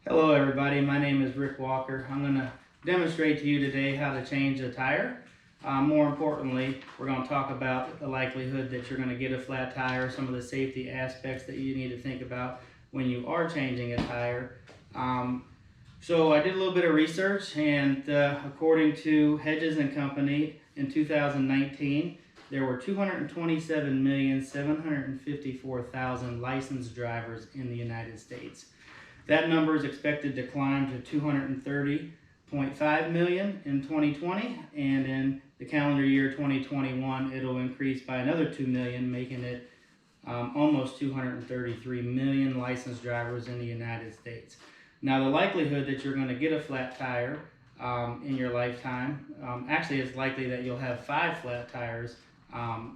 Hello everybody, my name is Rick Walker. I'm going to demonstrate to you today how to change a tire. More importantly, we're going to talk about the likelihood that you're going to get a flat tire, some of the safety aspects that you need to think about when you are changing a tire. So I did a little bit of research, and according to Hedges and Company in 2019, there were 227,754,000 licensed drivers in the United States. That number is expected to climb to 230.5 million in 2020, and in the calendar year 2021, it'll increase by another 2 million, making it almost 233 million licensed drivers in the United States. Now, the likelihood that you're going to get a flat tire in your lifetime, actually it's likely that you'll have 5 flat tires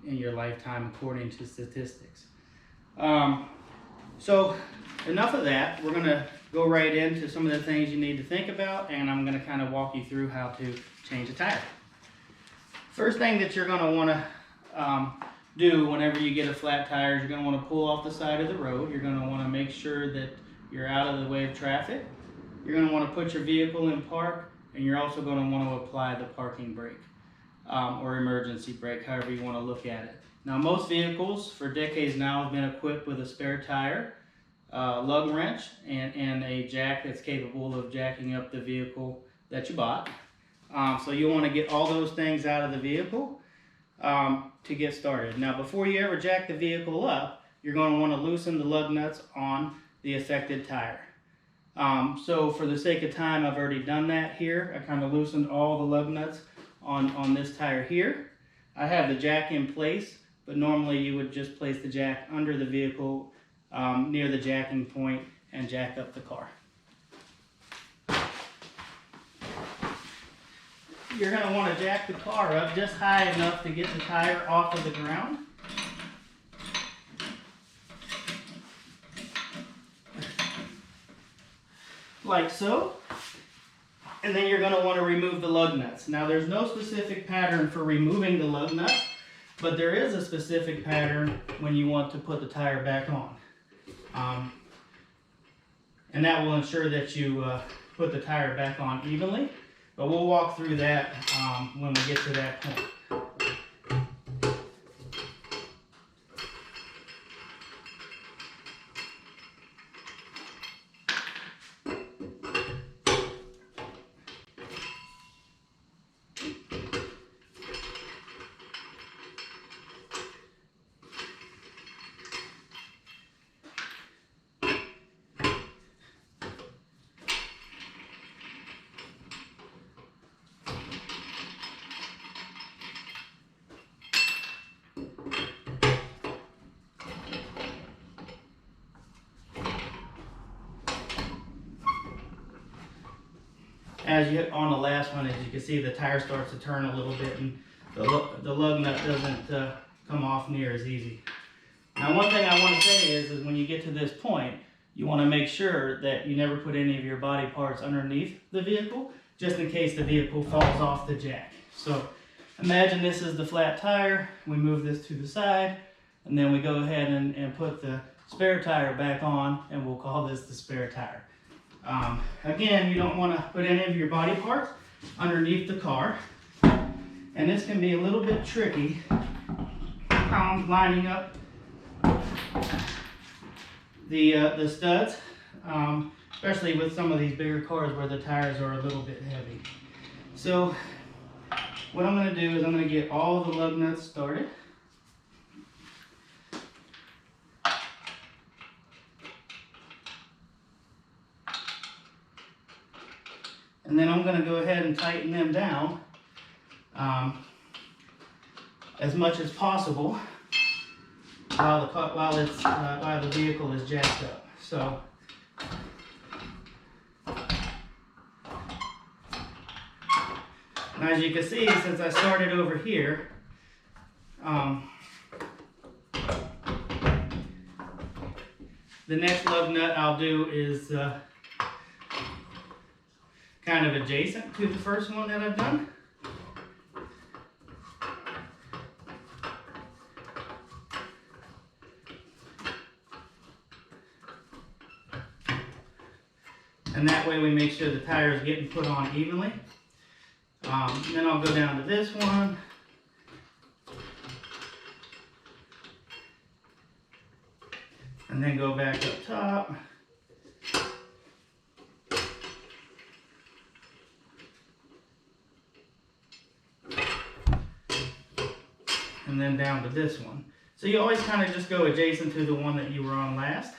in your lifetime according to statistics. So enough of that. We're going to go right into some of the things you need to think about, and I'm going to kind of walk you through how to change a tire. First thing that you're going to want to do whenever you get a flat tire is you're going to want to pull off the side of the road. You're going to want to make sure that you're out of the way of traffic. You're going to want to put your vehicle in park, and you're also going to want to apply the parking brake or emergency brake, however you want to look at it. Now, most vehicles for decades now have been equipped with a spare tire, lug wrench, and a jack that's capable of jacking up the vehicle that you bought. So you'll want to get all those things out of the vehicle to get started. Now, before you ever jack the vehicle up, you're going to want to loosen the lug nuts on the affected tire. So for the sake of time, I've already done that here. I kind of loosened all the lug nuts on this tire here. I have the jack in place, but normally you would just place the jack under the vehicle near the jacking point and jack up the car. You're going to want to jack the car up just high enough to get the tire off of the ground. Like so. And then you're going to want to remove the lug nuts. Now, there's no specific pattern for removing the lug nuts, but there is a specific pattern when you want to put the tire back on. And that will ensure that you put the tire back on evenly, but we'll walk through that when we get to that point. As you hit on the last one, as you can see, the tire starts to turn a little bit, and the lug nut doesn't come off near as easy. Now, one thing I want to say is when you get to this point, you want to make sure that you never put any of your body parts underneath the vehicle, just in case the vehicle falls off the jack. So imagine this is the flat tire. We move this to the side, and then we go ahead and put the spare tire back on, and we'll call this the spare tire. Again, you don't want to put any of your body parts underneath the car, and this can be a little bit tricky lining up the studs, especially with some of these bigger cars where the tires are a little bit heavy. So what I'm going to do is I'm going to get all the lug nuts started. And then I'm going to go ahead and tighten them down as much as possible while the vehicle is jacked up. So now, as you can see, since I started over here, the next lug nut I'll do is kind of adjacent to the first one that I've done. And that way we make sure the tire is getting put on evenly. Then I'll go down to this one. And then go back up top. And then down to this one. So you always kind of just go adjacent to the one that you were on last.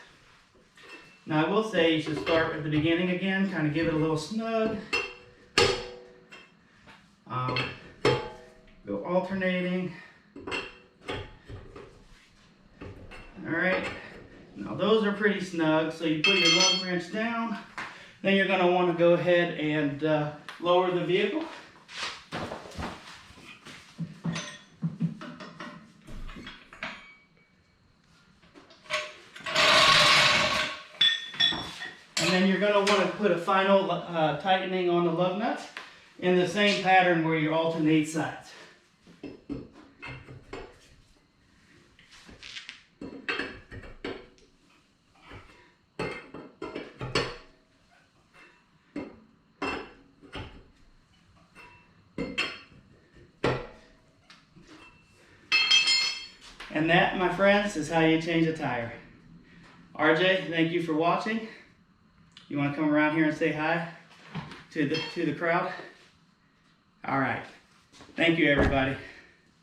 Now I will say you should start at the beginning again, kind of give it a little snug. Go alternating. Alright, now those are pretty snug, so you put your lug wrench down. Then you're going to want to go ahead and lower the vehicle. And then you're going to want to put a final tightening on the lug nuts in the same pattern where you alternate sides. And that, my friends, is how you change a tire. RJ, thank you for watching. You want to come around here and say hi to the crowd? All right. Thank you, everybody.